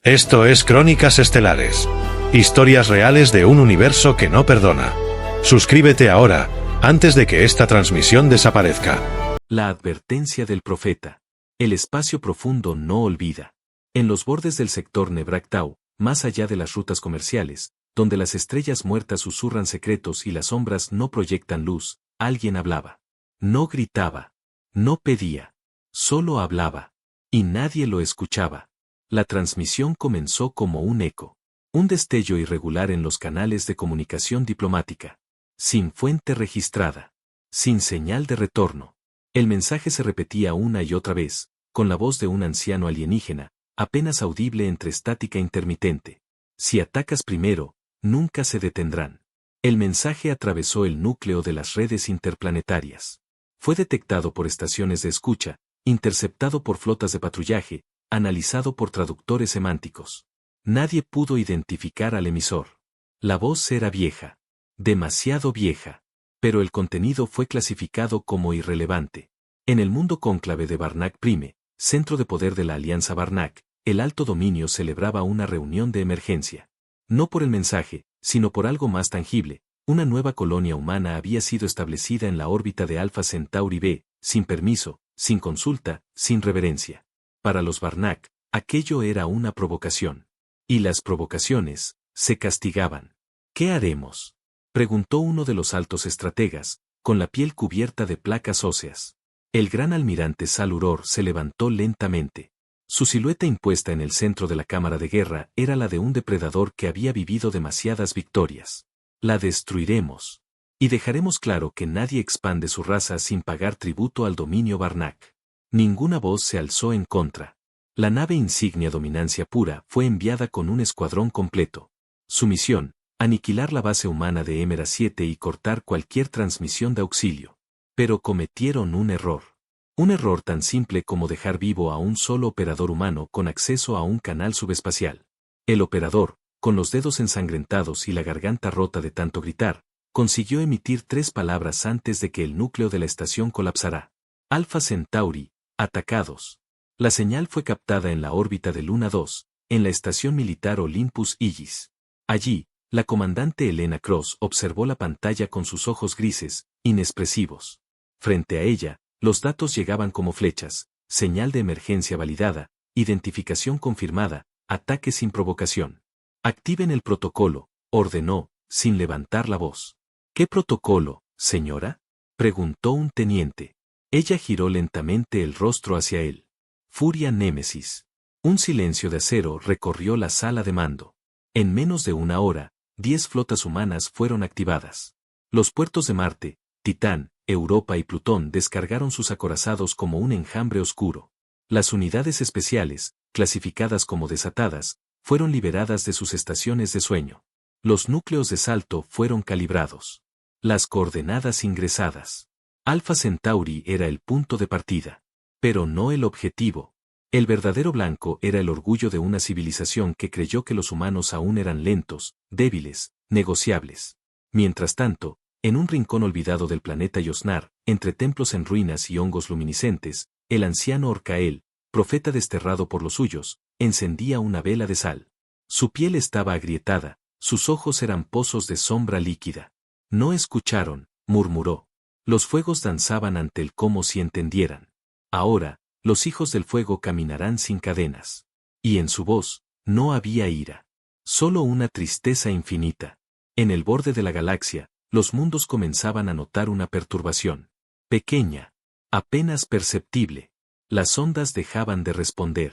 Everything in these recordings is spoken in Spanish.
Esto es Crónicas Estelares. Historias reales de un universo que no perdona. Suscríbete ahora, antes de que esta transmisión desaparezca. La advertencia del profeta. El espacio profundo no olvida. En los bordes del sector Nebrak-Tau, más allá de las rutas comerciales, donde las estrellas muertas susurran secretos y las sombras no proyectan luz, alguien hablaba. No gritaba. No pedía. Solo hablaba. Y nadie lo escuchaba. La transmisión comenzó como un eco. Un destello irregular en los canales de comunicación diplomática. Sin fuente registrada. Sin señal de retorno. El mensaje se repetía una y otra vez, con la voz de un anciano alienígena, apenas audible entre estática intermitente. Si atacas primero, nunca se detendrán. El mensaje atravesó el núcleo de las redes interplanetarias. Fue detectado por estaciones de escucha, interceptado por flotas de patrullaje, analizado por traductores semánticos. Nadie pudo identificar al emisor. La voz era vieja. Demasiado vieja. Pero el contenido fue clasificado como irrelevante. En el mundo cónclave de Barnak Prime, centro de poder de la Alianza Barnak, el Alto Dominio celebraba una reunión de emergencia. No por el mensaje, sino por algo más tangible. Una nueva colonia humana había sido establecida en la órbita de Alpha Centauri B, sin permiso, sin consulta, sin reverencia. Para los Barnak, aquello era una provocación. Y las provocaciones se castigaban. ¿Qué haremos?, preguntó uno de los altos estrategas, con la piel cubierta de placas óseas. El gran almirante Saluror se levantó lentamente. Su silueta impuesta en el centro de la cámara de guerra era la de un depredador que había vivido demasiadas victorias. La destruiremos. Y dejaremos claro que nadie expande su raza sin pagar tributo al dominio Barnak. Ninguna voz se alzó en contra. La nave insignia Dominancia Pura fue enviada con un escuadrón completo. Su misión, aniquilar la base humana de Emera 7 y cortar cualquier transmisión de auxilio. Pero cometieron un error. Un error tan simple como dejar vivo a un solo operador humano con acceso a un canal subespacial. El operador, con los dedos ensangrentados y la garganta rota de tanto gritar, consiguió emitir 3 palabras antes de que el núcleo de la estación colapsara. Alpha Centauri, atacados. La señal fue captada en la órbita de Luna 2, en la estación militar Olympus Iris. Allí, la comandante Elena Cross observó la pantalla con sus ojos grises, inexpresivos. Frente a ella, los datos llegaban como flechas: señal de emergencia validada, identificación confirmada, ataque sin provocación. Activen el protocolo, ordenó, sin levantar la voz. ¿Qué protocolo, señora?, preguntó un teniente. Ella giró lentamente el rostro hacia él. Furia Némesis. Un silencio de acero recorrió la sala de mando. En menos de una hora, 10 flotas humanas fueron activadas. Los puertos de Marte, Titán, Europa y Plutón descargaron sus acorazados como un enjambre oscuro. Las unidades especiales, clasificadas como desatadas, fueron liberadas de sus estaciones de sueño. Los núcleos de salto fueron calibrados. Las coordenadas ingresadas. Alpha Centauri era el punto de partida. Pero no el objetivo. El verdadero blanco era el orgullo de una civilización que creyó que los humanos aún eran lentos, débiles, negociables. Mientras tanto, en un rincón olvidado del planeta Yosnar, entre templos en ruinas y hongos luminiscentes, el anciano Orcael, profeta desterrado por los suyos, encendía una vela de sal. Su piel estaba agrietada, sus ojos eran pozos de sombra líquida. No escucharon, murmuró. Los fuegos danzaban ante él como si entendieran. Ahora, los hijos del fuego caminarán sin cadenas. Y en su voz, no había ira. Solo una tristeza infinita. En el borde de la galaxia, los mundos comenzaban a notar una perturbación. Pequeña. Apenas perceptible. Las ondas dejaban de responder.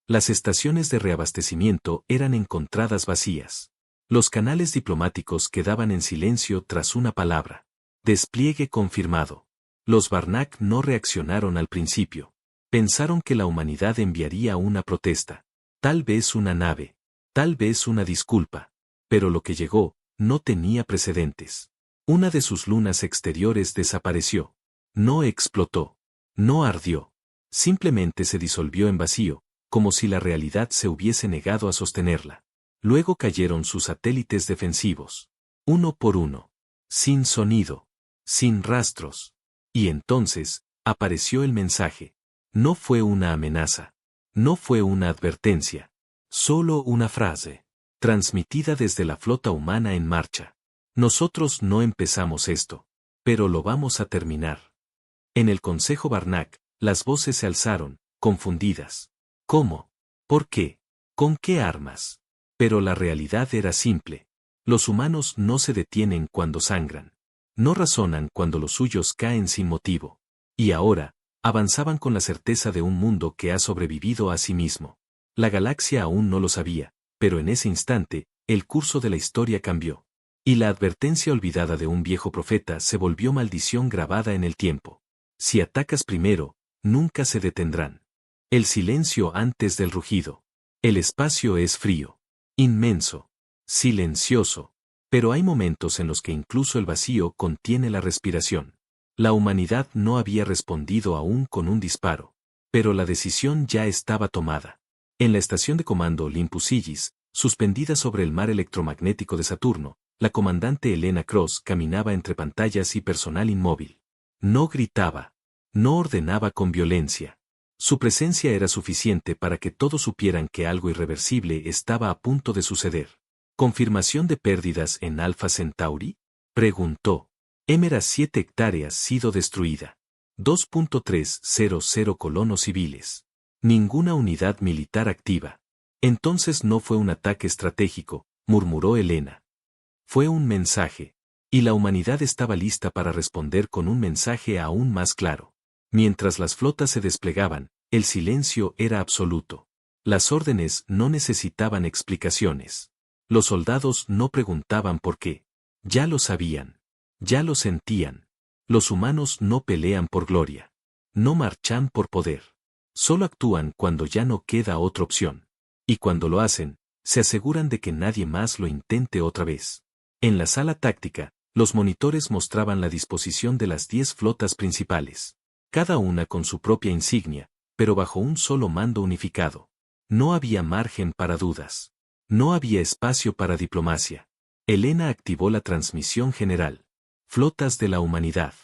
Las estaciones de reabastecimiento eran encontradas vacías. Los canales diplomáticos quedaban en silencio tras una palabra. Despliegue confirmado. Los Barnak no reaccionaron al principio. Pensaron que la humanidad enviaría una protesta. Tal vez una nave. Tal vez una disculpa. Pero lo que llegó, no tenía precedentes. Una de sus lunas exteriores desapareció. No explotó. No ardió. Simplemente se disolvió en vacío, como si la realidad se hubiese negado a sostenerla. Luego cayeron sus satélites defensivos. Uno por uno. Sin sonido. Sin rastros. Y entonces, apareció el mensaje. No fue una amenaza. No fue una advertencia. Solo una frase. Transmitida desde la flota humana en marcha. Nosotros no empezamos esto. Pero lo vamos a terminar. En el Consejo Barnack, las voces se alzaron, confundidas. ¿Cómo? ¿Por qué? ¿Con qué armas? Pero la realidad era simple. Los humanos no se detienen cuando sangran. No razonan cuando los suyos caen sin motivo. Y ahora, avanzaban con la certeza de un mundo que ha sobrevivido a sí mismo. La galaxia aún no lo sabía, pero en ese instante, el curso de la historia cambió. Y la advertencia olvidada de un viejo profeta se volvió maldición grabada en el tiempo. Si atacas primero, nunca se detendrán. El silencio antes del rugido. El espacio es frío. Inmenso. Silencioso. Pero hay momentos en los que incluso el vacío contiene la respiración. La humanidad no había respondido aún con un disparo. Pero la decisión ya estaba tomada. En la estación de comando Olympus Ilis, suspendida sobre el mar electromagnético de Saturno, la comandante Elena Cross caminaba entre pantallas y personal inmóvil. No gritaba. No ordenaba con violencia. Su presencia era suficiente para que todos supieran que algo irreversible estaba a punto de suceder. ¿Confirmación de pérdidas en Alpha Centauri? Preguntó. Émera 7 hectáreas sido destruida. 2.300 colonos civiles. Ninguna unidad militar activa. Entonces no fue un ataque estratégico, murmuró Elena. Fue un mensaje. Y la humanidad estaba lista para responder con un mensaje aún más claro. Mientras las flotas se desplegaban, el silencio era absoluto. Las órdenes no necesitaban explicaciones. Los soldados no preguntaban por qué. Ya lo sabían. Ya lo sentían. Los humanos no pelean por gloria. No marchan por poder. Solo actúan cuando ya no queda otra opción. Y cuando lo hacen, se aseguran de que nadie más lo intente otra vez. En la sala táctica, los monitores mostraban la disposición de las 10 flotas principales. Cada una con su propia insignia, pero bajo un solo mando unificado. No había margen para dudas. No había espacio para diplomacia. Elena activó la transmisión general. Flotas de la humanidad.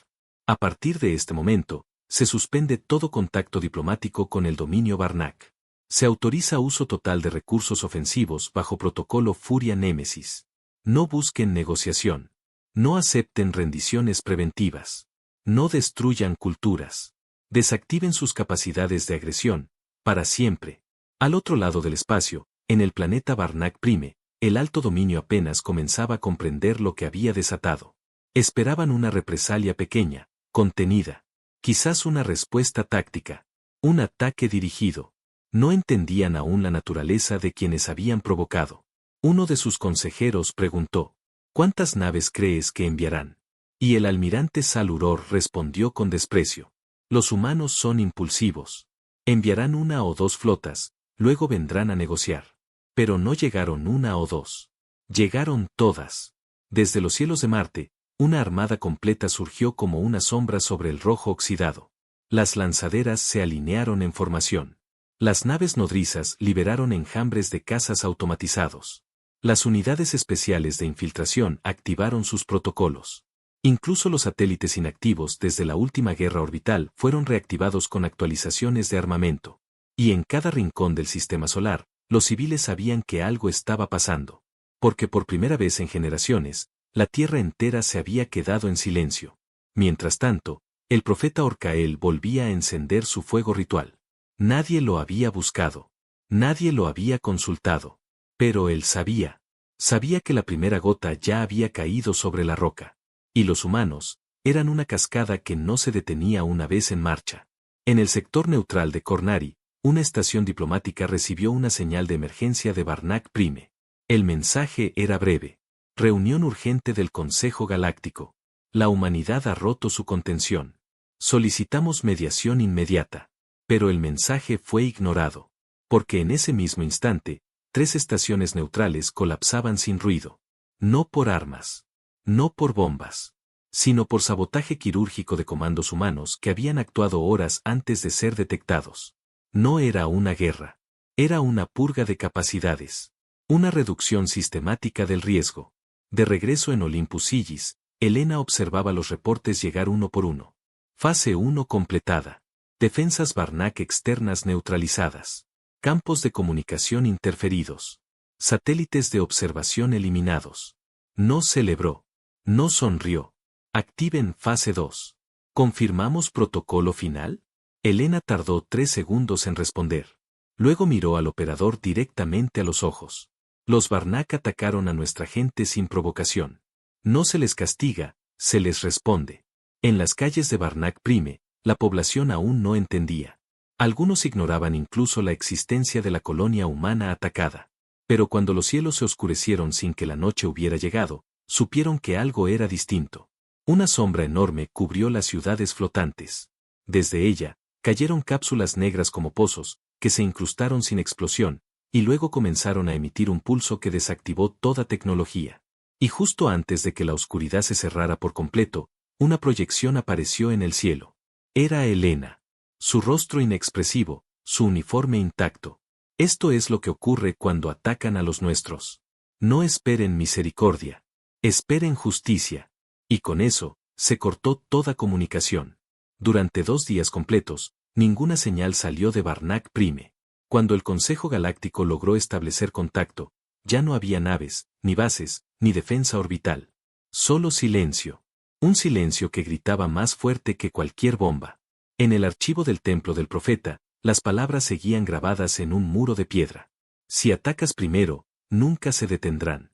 A partir de este momento, se suspende todo contacto diplomático con el dominio Barnack. Se autoriza uso total de recursos ofensivos bajo protocolo Furia Némesis. No busquen negociación. No acepten rendiciones preventivas. No destruyan culturas. Desactiven sus capacidades de agresión, para siempre. Al otro lado del espacio, en el planeta Barnack Prime, el alto dominio apenas comenzaba a comprender lo que había desatado. Esperaban una represalia pequeña, contenida. Quizás una respuesta táctica. Un ataque dirigido. No entendían aún la naturaleza de quienes habían provocado. Uno de sus consejeros preguntó, ¿cuántas naves crees que enviarán? Y el almirante Saluror respondió con desprecio. Los humanos son impulsivos. Enviarán 1 o 2 flotas, luego vendrán a negociar. Pero no llegaron 1 o 2. Llegaron todas. Desde los cielos de Marte, una armada completa surgió como una sombra sobre el rojo oxidado. Las lanzaderas se alinearon en formación. Las naves nodrizas liberaron enjambres de cazas automatizados. Las unidades especiales de infiltración activaron sus protocolos. Incluso los satélites inactivos desde la última guerra orbital fueron reactivados con actualizaciones de armamento. Y en cada rincón del sistema solar, los civiles sabían que algo estaba pasando. Porque por primera vez en generaciones, la Tierra entera se había quedado en silencio. Mientras tanto, el profeta Orcael volvía a encender su fuego ritual. Nadie lo había buscado. Nadie lo había consultado. Pero él sabía. Sabía que la primera gota ya había caído sobre la roca. Y los humanos, eran una cascada que no se detenía una vez en marcha. En el sector neutral de Cornari, una estación diplomática recibió una señal de emergencia de Barnack Prime. El mensaje era breve. Reunión urgente del Consejo Galáctico. La humanidad ha roto su contención. Solicitamos mediación inmediata. Pero el mensaje fue ignorado. Porque en ese mismo instante, 3 estaciones neutrales colapsaban sin ruido. No por armas. No por bombas. Sino por sabotaje quirúrgico de comandos humanos que habían actuado horas antes de ser detectados. No era una guerra. Era una purga de capacidades. Una reducción sistemática del riesgo. De regreso en Olympus Ilis, Elena observaba los reportes llegar uno por uno. Fase 1 completada. Defensas Barnack externas neutralizadas. Campos de comunicación interferidos. Satélites de observación eliminados. No celebró. No sonrió. Activen fase 2. ¿Confirmamos protocolo final? Elena tardó 3 segundos en responder. Luego miró al operador directamente a los ojos. Los Barnack atacaron a nuestra gente sin provocación. No se les castiga, se les responde. En las calles de Barnack Prime, la población aún no entendía. Algunos ignoraban incluso la existencia de la colonia humana atacada. Pero cuando los cielos se oscurecieron sin que la noche hubiera llegado, supieron que algo era distinto. Una sombra enorme cubrió las ciudades flotantes. Desde ella, cayeron cápsulas negras como pozos, que se incrustaron sin explosión, y luego comenzaron a emitir un pulso que desactivó toda tecnología. Y justo antes de que la oscuridad se cerrara por completo, una proyección apareció en el cielo. Era Elena. Su rostro inexpresivo, su uniforme intacto. Esto es lo que ocurre cuando atacan a los nuestros. No esperen misericordia. Esperen justicia. Y con eso, se cortó toda comunicación. Durante 2 días completos, ninguna señal salió de Barnack Prime. Cuando el Consejo Galáctico logró establecer contacto, ya no había naves, ni bases, ni defensa orbital. Solo silencio. Un silencio que gritaba más fuerte que cualquier bomba. En el archivo del Templo del Profeta, las palabras seguían grabadas en un muro de piedra. Si atacas primero, nunca se detendrán.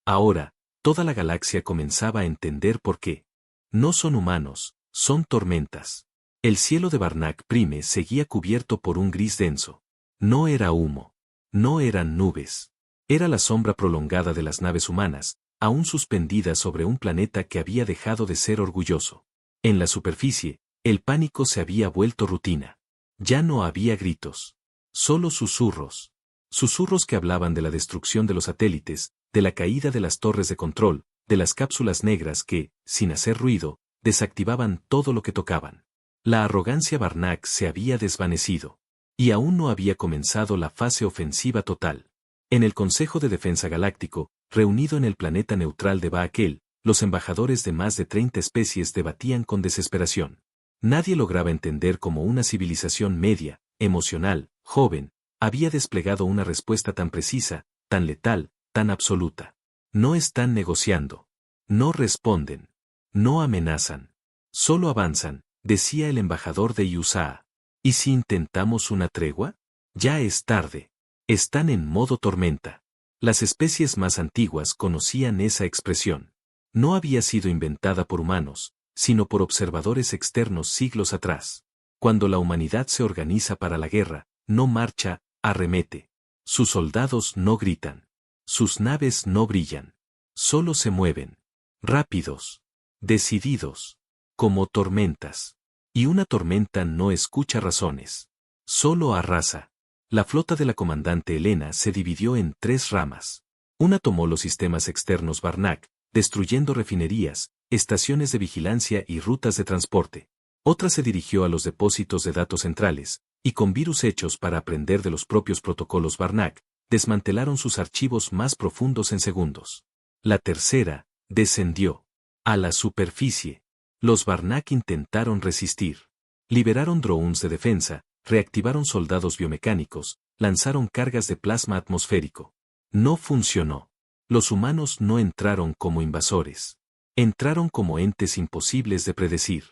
Ahora, toda la galaxia comenzaba a entender por qué. No son humanos, son tormentas. El cielo de Barnack Prime seguía cubierto por un gris denso. No era humo. No eran nubes. Era la sombra prolongada de las naves humanas, aún suspendidas sobre un planeta que había dejado de ser orgulloso. En la superficie, el pánico se había vuelto rutina. Ya no había gritos. Solo susurros. Susurros que hablaban de la destrucción de los satélites, de la caída de las torres de control, de las cápsulas negras que, sin hacer ruido, desactivaban todo lo que tocaban. La arrogancia Barnack se había desvanecido. Y aún no había comenzado la fase ofensiva total. En el Consejo de Defensa Galáctico, reunido en el planeta neutral de Baakel, los embajadores de más de 30 especies debatían con desesperación. Nadie lograba entender cómo una civilización media, emocional, joven, había desplegado una respuesta tan precisa, tan letal, tan absoluta. No están negociando. No responden. No amenazan. Solo avanzan, decía el embajador de USA. ¿Y si intentamos una tregua? Ya es tarde. Están en modo tormenta. Las especies más antiguas conocían esa expresión. No había sido inventada por humanos, sino por observadores externos siglos atrás. Cuando la humanidad se organiza para la guerra, no marcha, arremete. Sus soldados no gritan. Sus naves no brillan. Solo se mueven. Rápidos. Decididos. Como tormentas. Y una tormenta no escucha razones. Solo arrasa. La flota de la comandante Elena se dividió en 3 ramas. Una tomó los sistemas externos Barnack, destruyendo refinerías, estaciones de vigilancia y rutas de transporte. Otra se dirigió a los depósitos de datos centrales, y con virus hechos para aprender de los propios protocolos Barnack, desmantelaron sus archivos más profundos en segundos. La tercera, descendió. A la superficie. Los Barnack intentaron resistir. Liberaron drones de defensa, reactivaron soldados biomecánicos, lanzaron cargas de plasma atmosférico. No funcionó. Los humanos no entraron como invasores. Entraron como entes imposibles de predecir.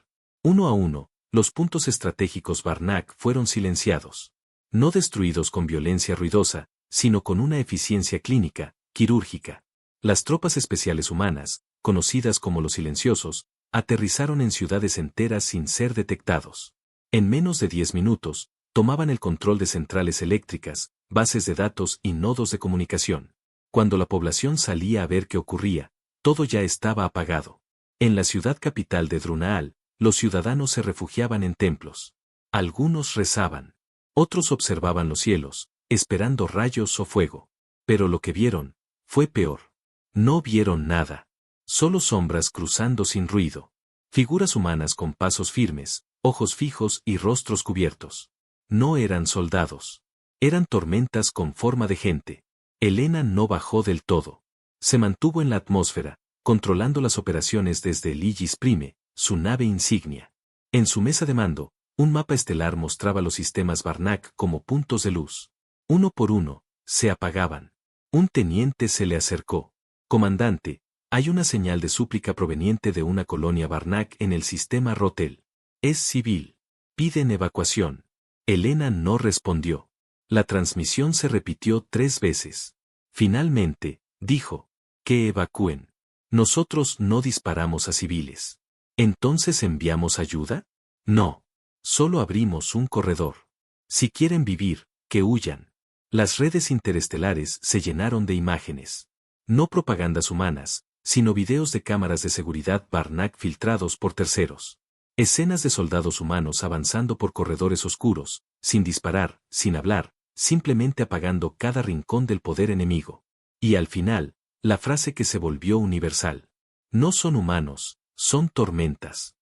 Uno a uno, los puntos estratégicos Barnack fueron silenciados. No destruidos con violencia ruidosa, sino con una eficiencia clínica, quirúrgica. Las tropas especiales humanas, conocidas como los silenciosos, aterrizaron en ciudades enteras sin ser detectados. En menos de 10 minutos, tomaban el control de centrales eléctricas, bases de datos y nodos de comunicación. Cuando la población salía a ver qué ocurría, todo ya estaba apagado. En la ciudad capital de Drunaal, los ciudadanos se refugiaban en templos. Algunos rezaban. Otros observaban los cielos, esperando rayos o fuego. Pero lo que vieron fue peor. No vieron nada. Solo sombras cruzando sin ruido. Figuras humanas con pasos firmes, ojos fijos y rostros cubiertos. No eran soldados. Eran tormentas con forma de gente. Elena no bajó del todo. Se mantuvo en la atmósfera, controlando las operaciones desde el Aegis Prime, su nave insignia. En su mesa de mando, un mapa estelar mostraba los sistemas Barnack como puntos de luz. Uno por uno, se apagaban. Un teniente se le acercó. Comandante, hay una señal de súplica proveniente de una colonia Barnack en el sistema Rotel. Es civil. Piden evacuación. Elena no respondió. La transmisión se repitió 3 veces. Finalmente, dijo, que evacúen. Nosotros no disparamos a civiles. ¿Entonces enviamos ayuda? No. Solo abrimos un corredor. Si quieren vivir, que huyan. Las redes interestelares se llenaron de imágenes. No propagandas humanas, sino videos de cámaras de seguridad Barnack filtrados por terceros. Escenas de soldados humanos avanzando por corredores oscuros, sin disparar, sin hablar, simplemente apagando cada rincón del poder enemigo. Y al final, la frase que se volvió universal. No son humanos, son tormentas.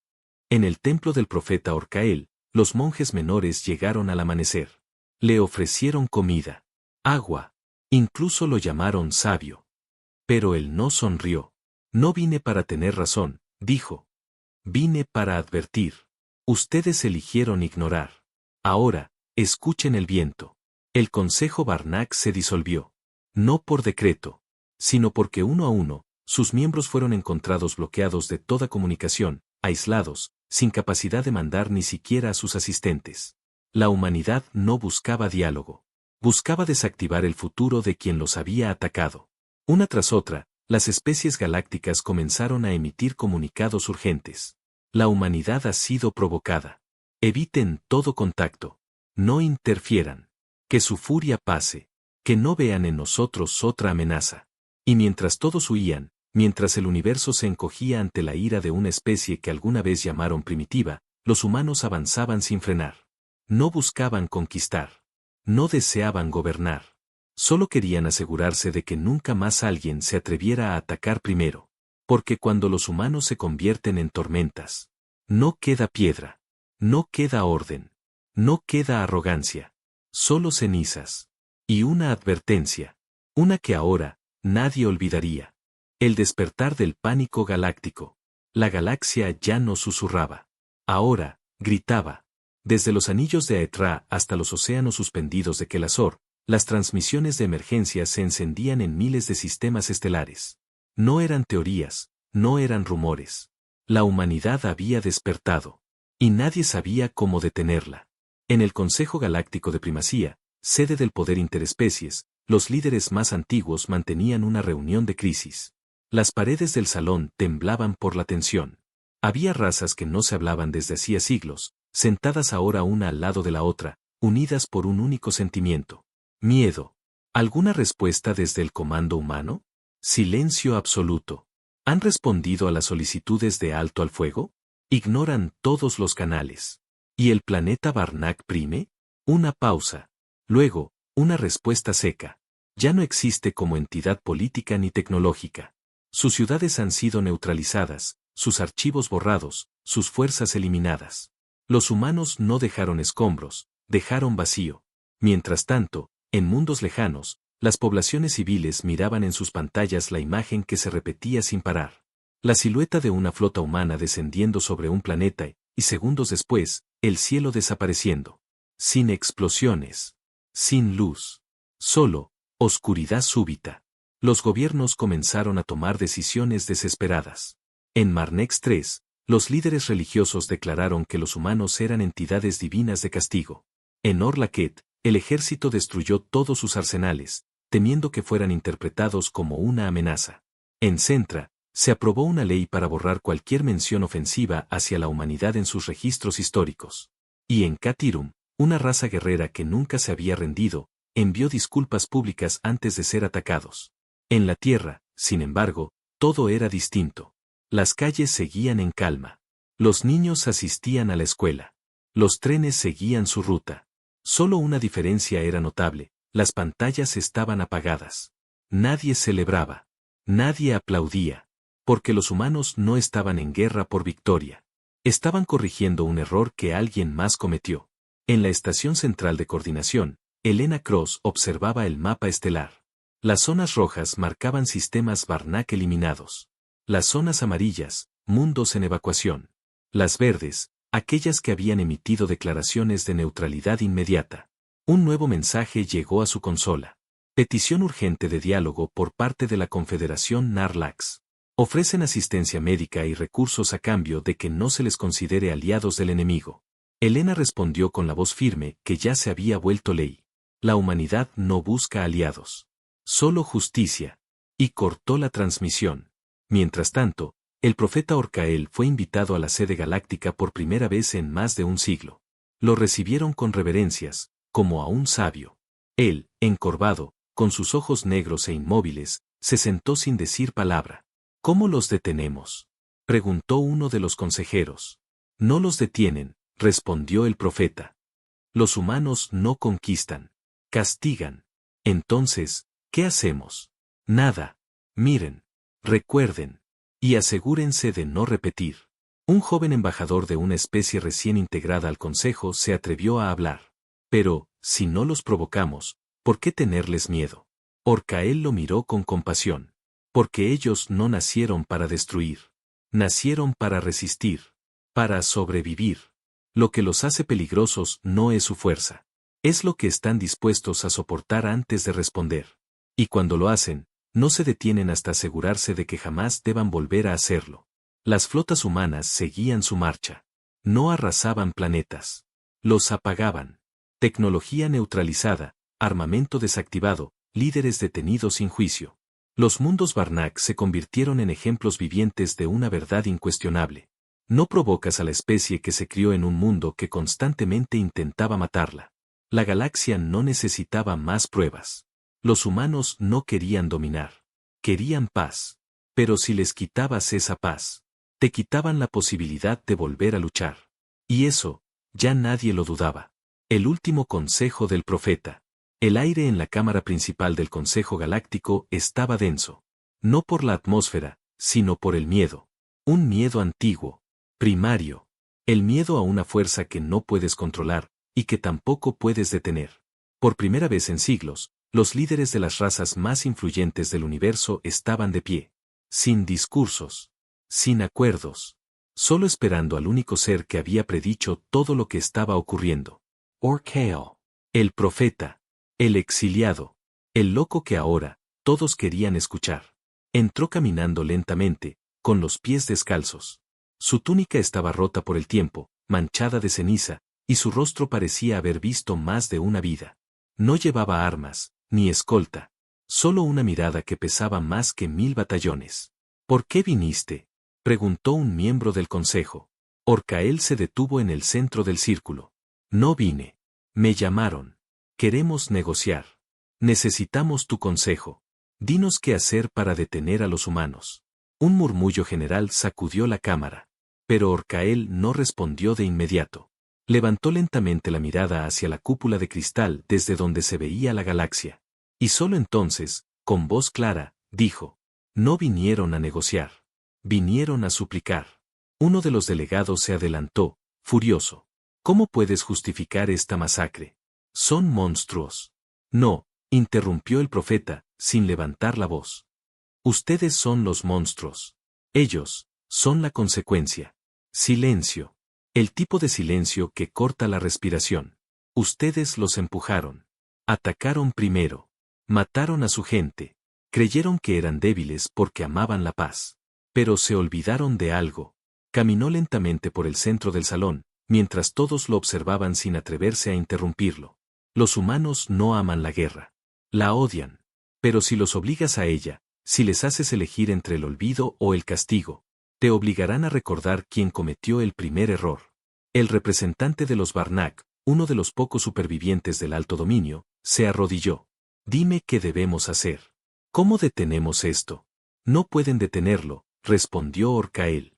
En el templo del profeta Orcael, los monjes menores llegaron al amanecer. Le ofrecieron comida, agua, incluso lo llamaron sabio. Pero él no sonrió. No vine para tener razón, dijo. Vine para advertir. Ustedes eligieron ignorar. Ahora, escuchen el viento. El Consejo Barnack se disolvió. No por decreto, sino porque uno a uno, sus miembros fueron encontrados bloqueados de toda comunicación, aislados, sin capacidad de mandar ni siquiera a sus asistentes. La humanidad no buscaba diálogo. Buscaba desactivar el futuro de quien los había atacado. Una tras otra, las especies galácticas comenzaron a emitir comunicados urgentes. La humanidad ha sido provocada. Eviten todo contacto. No interfieran. Que su furia pase. Que no vean en nosotros otra amenaza. Y mientras todos huían, mientras el universo se encogía ante la ira de una especie que alguna vez llamaron primitiva, los humanos avanzaban sin frenar. No buscaban conquistar. No deseaban gobernar. Solo querían asegurarse de que nunca más alguien se atreviera a atacar primero. Porque cuando los humanos se convierten en tormentas, no queda piedra. No queda orden. No queda arrogancia. Solo cenizas. Y una advertencia. Una que ahora, nadie olvidaría. El despertar del pánico galáctico. La galaxia ya no susurraba. Ahora, gritaba. Desde los anillos de Aetra hasta los océanos suspendidos de Kelasor, las transmisiones de emergencia se encendían en miles de sistemas estelares. No eran teorías, no eran rumores. La humanidad había despertado. Y nadie sabía cómo detenerla. En el Consejo Galáctico de Primacía, sede del poder interespecies, los líderes más antiguos mantenían una reunión de crisis. Las paredes del salón temblaban por la tensión. Había razas que no se hablaban desde hacía siglos, sentadas ahora una al lado de la otra, unidas por un único sentimiento. Miedo. ¿Alguna respuesta desde el comando humano? Silencio absoluto. ¿Han respondido a las solicitudes de alto al fuego? Ignoran todos los canales. ¿Y el planeta Barnack prime? Una pausa. Luego, una respuesta seca. Ya no existe como entidad política ni tecnológica. Sus ciudades han sido neutralizadas, sus archivos borrados, sus fuerzas eliminadas. Los humanos no dejaron escombros, dejaron vacío. Mientras tanto, en mundos lejanos, las poblaciones civiles miraban en sus pantallas la imagen que se repetía sin parar. La silueta de una flota humana descendiendo sobre un planeta y segundos después, el cielo desapareciendo. Sin explosiones. Sin luz. Solo, oscuridad súbita. Los gobiernos comenzaron a tomar decisiones desesperadas. En Marnex 3, los líderes religiosos declararon que los humanos eran entidades divinas de castigo. En Orlaket, el ejército destruyó todos sus arsenales, temiendo que fueran interpretados como una amenaza. En Centra, se aprobó una ley para borrar cualquier mención ofensiva hacia la humanidad en sus registros históricos. Y en Katirum, una raza guerrera que nunca se había rendido, envió disculpas públicas antes de ser atacados. En la Tierra, sin embargo, todo era distinto. Las calles seguían en calma. Los niños asistían a la escuela. Los trenes seguían su ruta. Solo una diferencia era notable, las pantallas estaban apagadas. Nadie celebraba. Nadie aplaudía. Porque los humanos no estaban en guerra por victoria. Estaban corrigiendo un error que alguien más cometió. En la estación central de coordinación, Elena Cross observaba el mapa estelar. Las zonas rojas marcaban sistemas Barnack eliminados. Las zonas amarillas, mundos en evacuación. Las verdes, aquellas que habían emitido declaraciones de neutralidad inmediata. Un nuevo mensaje llegó a su consola. Petición urgente de diálogo por parte de la Confederación Narlax. Ofrecen asistencia médica y recursos a cambio de que no se les considere aliados del enemigo. Elena respondió con la voz firme que ya se había vuelto ley. La humanidad no busca aliados. Solo justicia. Y cortó la transmisión. Mientras tanto, el profeta Orcael fue invitado a la sede galáctica por primera vez en más de un siglo. Lo recibieron con reverencias, como a un sabio. Él, encorvado, con sus ojos negros e inmóviles, se sentó sin decir palabra. ¿Cómo los detenemos?, preguntó uno de los consejeros. No los detienen, respondió el profeta. Los humanos no conquistan, castigan. Entonces, ¿qué hacemos? Nada. Miren, recuerden, y asegúrense de no repetir. Un joven embajador de una especie recién integrada al consejo se atrevió a hablar. Pero, si no los provocamos, ¿por qué tenerles miedo? Orcael lo miró con compasión. Porque ellos no nacieron para destruir. Nacieron para resistir. Para sobrevivir. Lo que los hace peligrosos no es su fuerza. Es lo que están dispuestos a soportar antes de responder. Y cuando lo hacen, no se detienen hasta asegurarse de que jamás deban volver a hacerlo. Las flotas humanas seguían su marcha. No arrasaban planetas. Los apagaban. Tecnología neutralizada, armamento desactivado, líderes detenidos sin juicio. Los mundos Barnak se convirtieron en ejemplos vivientes de una verdad incuestionable. No provocas a la especie que se crió en un mundo que constantemente intentaba matarla. La galaxia no necesitaba más pruebas. Los humanos no querían dominar. Querían paz. Pero si les quitabas esa paz, te quitaban la posibilidad de volver a luchar. Y eso, ya nadie lo dudaba. El último consejo del profeta. El aire en la cámara principal del Consejo Galáctico estaba denso. No por la atmósfera, sino por el miedo. Un miedo antiguo, primario. El miedo a una fuerza que no puedes controlar, y que tampoco puedes detener. Por primera vez en siglos, los líderes de las razas más influyentes del universo estaban de pie. Sin discursos. Sin acuerdos. Solo esperando al único ser que había predicho todo lo que estaba ocurriendo. Orcael. El profeta. El exiliado. El loco que ahora, todos querían escuchar. Entró caminando lentamente, con los pies descalzos. Su túnica estaba rota por el tiempo, manchada de ceniza, y su rostro parecía haber visto más de una vida. No llevaba armas, ni escolta. Solo una mirada que pesaba más que 1000 batallones. ¿Por qué viniste?, preguntó un miembro del consejo. Orcael se detuvo en el centro del círculo. No vine. Me llamaron. Queremos negociar. Necesitamos tu consejo. Dinos qué hacer para detener a los humanos. Un murmullo general sacudió la cámara. Pero Orcael no respondió de inmediato. Levantó lentamente la mirada hacia la cúpula de cristal desde donde se veía la galaxia. Y solo entonces, con voz clara, dijo: no vinieron a negociar. Vinieron a suplicar. Uno de los delegados se adelantó, furioso. ¿Cómo puedes justificar esta masacre? Son monstruos. No, interrumpió el profeta, sin levantar la voz. Ustedes son los monstruos. Ellos son la consecuencia. Silencio. El tipo de silencio que corta la respiración. Ustedes los empujaron. Atacaron primero. Mataron a su gente. Creyeron que eran débiles porque amaban la paz. Pero se olvidaron de algo. Caminó lentamente por el centro del salón, mientras todos lo observaban sin atreverse a interrumpirlo. Los humanos no aman la guerra. La odian. Pero si los obligas a ella, si les haces elegir entre el olvido o el castigo, te obligarán a recordar quién cometió el primer error. El representante de los Barnak, uno de los pocos supervivientes del Alto Dominio, se arrodilló. Dime qué debemos hacer. ¿Cómo detenemos esto? No pueden detenerlo, respondió Orcael.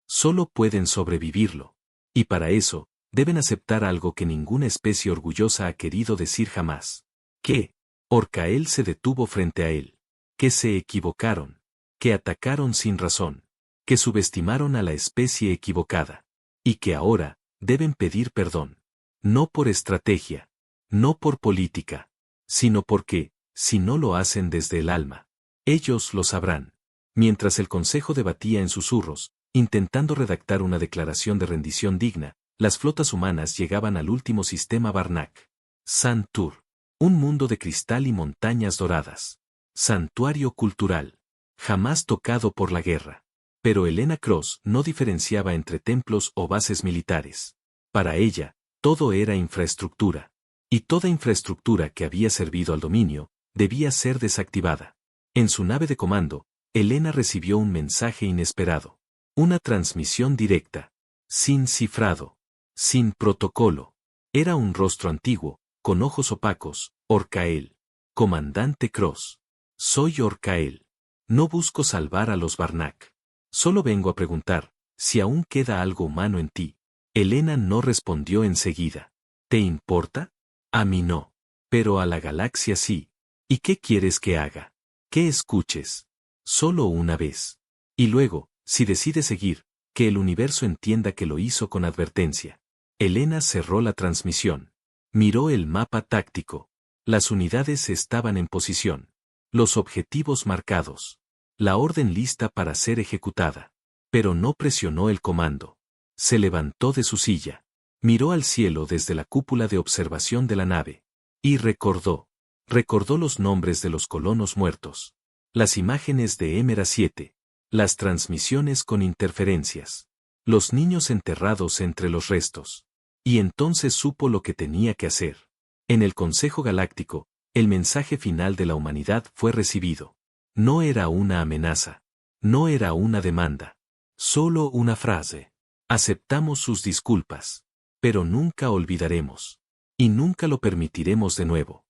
Solo pueden sobrevivirlo. Y para eso, deben aceptar algo que ninguna especie orgullosa ha querido decir jamás. ¿Qué? Orcael se detuvo frente a él. Que se equivocaron. Que atacaron sin razón. Que subestimaron a la especie equivocada. Y que ahora, deben pedir perdón. No por estrategia. No por política. Sino porque, si no lo hacen desde el alma, ellos lo sabrán. Mientras el consejo debatía en susurros, intentando redactar una declaración de rendición digna, las flotas humanas llegaban al último sistema Barnak. Santur. Un mundo de cristal y montañas doradas. Santuario cultural. Jamás tocado por la guerra. Pero Helena Cross no diferenciaba entre templos o bases militares. Para ella, todo era infraestructura. Y toda infraestructura que había servido al dominio, debía ser desactivada. En su nave de comando, Helena recibió un mensaje inesperado. Una transmisión directa. Sin cifrado. Sin protocolo. Era un rostro antiguo, con ojos opacos. Orcael. Comandante Cross. Soy Orcael. No busco salvar a los Barnack. Solo vengo a preguntar, si aún queda algo humano en ti. Helena no respondió enseguida. ¿Te importa? A mí no. Pero a la galaxia sí. ¿Y qué quieres que haga? Que escuches. Solo una vez. Y luego, si decide seguir, que el universo entienda que lo hizo con advertencia. Helena cerró la transmisión. Miró el mapa táctico. Las unidades estaban en posición. Los objetivos marcados. La orden lista para ser ejecutada. Pero no presionó el comando. Se levantó de su silla. Miró al cielo desde la cúpula de observación de la nave. Y recordó. Recordó los nombres de los colonos muertos. Las imágenes de Émera 7. Las transmisiones con interferencias. Los niños enterrados entre los restos. Y entonces supo lo que tenía que hacer. En el Consejo Galáctico, el mensaje final de la humanidad fue recibido. No era una amenaza. No era una demanda. Solo una frase. Aceptamos sus disculpas. Pero nunca olvidaremos. Y nunca lo permitiremos de nuevo.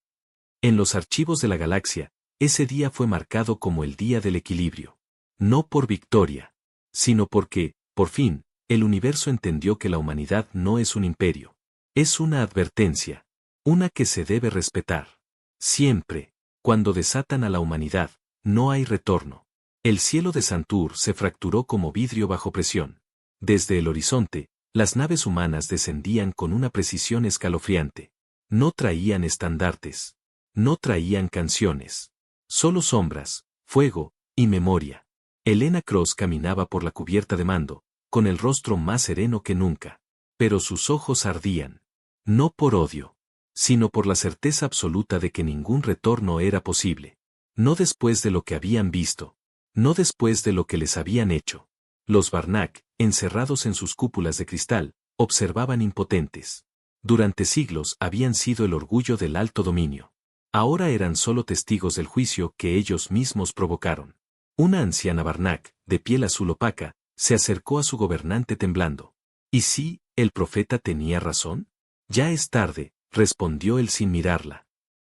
En los archivos de la galaxia, ese día fue marcado como el día del equilibrio. No por victoria, sino porque, por fin, el universo entendió que la humanidad no es un imperio. Es una advertencia. Una que se debe respetar. Siempre, cuando desatan a la humanidad, no hay retorno. El cielo de Santur se fracturó como vidrio bajo presión. Desde el horizonte, las naves humanas descendían con una precisión escalofriante. No traían estandartes. No traían canciones. Solo sombras, fuego y memoria. Helena Cross caminaba por la cubierta de mando, con el rostro más sereno que nunca. Pero sus ojos ardían. No por odio, sino por la certeza absoluta de que ningún retorno era posible. No después de lo que habían visto. No después de lo que les habían hecho. Los Barnack, encerrados en sus cúpulas de cristal, observaban impotentes. Durante siglos habían sido el orgullo del alto dominio. Ahora eran solo testigos del juicio que ellos mismos provocaron. Una anciana Barnack, de piel azul opaca, se acercó a su gobernante temblando. ¿Y si, el profeta tenía razón? Ya es tarde, respondió él sin mirarla.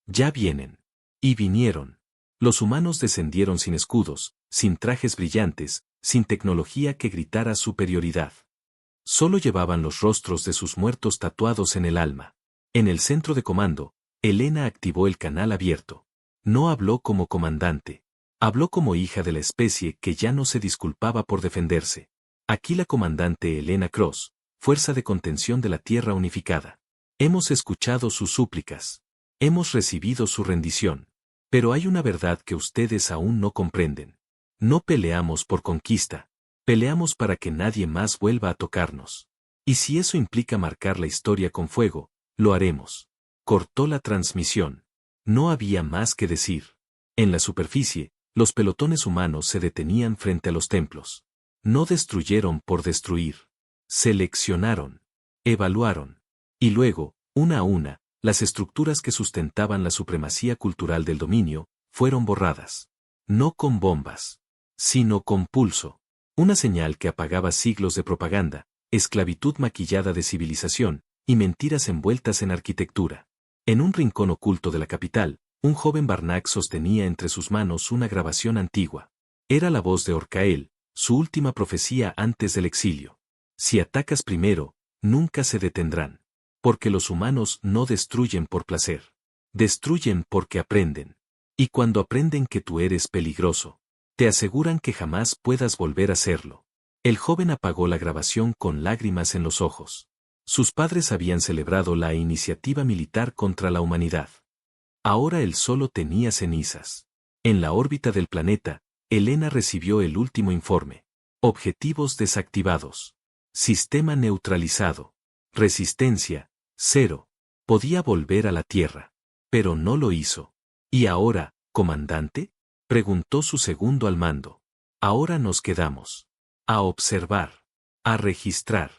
Ya vienen. Y vinieron. Los humanos descendieron sin escudos, sin trajes brillantes, sin tecnología que gritara superioridad. Solo llevaban los rostros de sus muertos tatuados en el alma. En el centro de comando, Helena activó el canal abierto. No habló como comandante. Habló como hija de la especie que ya no se disculpaba por defenderse. Aquí la comandante Helena Cross, fuerza de contención de la Tierra unificada. Hemos escuchado sus súplicas. Hemos recibido su rendición. Pero hay una verdad que ustedes aún no comprenden. No peleamos por conquista. Peleamos para que nadie más vuelva a tocarnos. Y si eso implica marcar la historia con fuego, lo haremos. Cortó la transmisión. No había más que decir. En la superficie, los pelotones humanos se detenían frente a los templos. No destruyeron por destruir. Seleccionaron. Evaluaron. Y luego, una a una, las estructuras que sustentaban la supremacía cultural del dominio, fueron borradas. No con bombas, sino con pulso. Una señal que apagaba siglos de propaganda, esclavitud maquillada de civilización, y mentiras envueltas en arquitectura. En un rincón oculto de la capital, un joven Barnack sostenía entre sus manos una grabación antigua. Era la voz de Orcael, su última profecía antes del exilio. Si atacas primero, nunca se detendrán. Porque los humanos no destruyen por placer. Destruyen porque aprenden. Y cuando aprenden que tú eres peligroso, te aseguran que jamás puedas volver a serlo. El joven apagó la grabación con lágrimas en los ojos. Sus padres habían celebrado la iniciativa militar contra la humanidad. Ahora él solo tenía cenizas. En la órbita del planeta, Helena recibió el último informe. Objetivos desactivados. Sistema neutralizado. Resistencia, 0. Podía volver a la Tierra. Pero no lo hizo. ¿Y ahora, comandante? Preguntó su segundo al mando. Ahora nos quedamos. A observar. A registrar.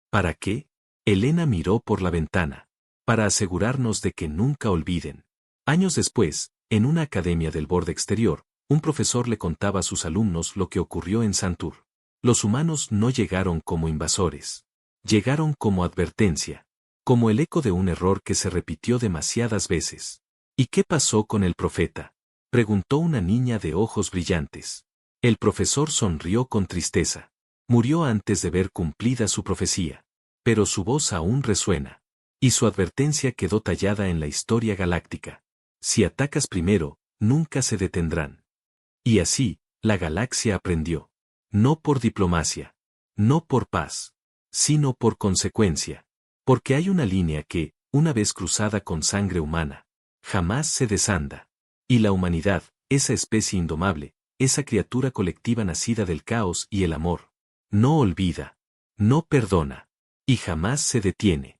¿Para qué? Elena miró por la ventana. Para asegurarnos de que nunca olviden. Años después, en una academia del borde exterior, un profesor le contaba a sus alumnos lo que ocurrió en Santur. Los humanos no llegaron como invasores. Llegaron como advertencia. Como el eco de un error que se repitió demasiadas veces. ¿Y qué pasó con el profeta? Preguntó una niña de ojos brillantes. El profesor sonrió con tristeza. Murió antes de ver cumplida su profecía. Pero su voz aún resuena. Y su advertencia quedó tallada en la historia galáctica. Si atacas primero, nunca se detendrán. Y así, la galaxia aprendió. No por diplomacia. No por paz. Sino por consecuencia. Porque hay una línea que, una vez cruzada con sangre humana, jamás se desanda. Y la humanidad, esa especie indomable, esa criatura colectiva nacida del caos y el amor, no olvida, no perdona, y jamás se detiene.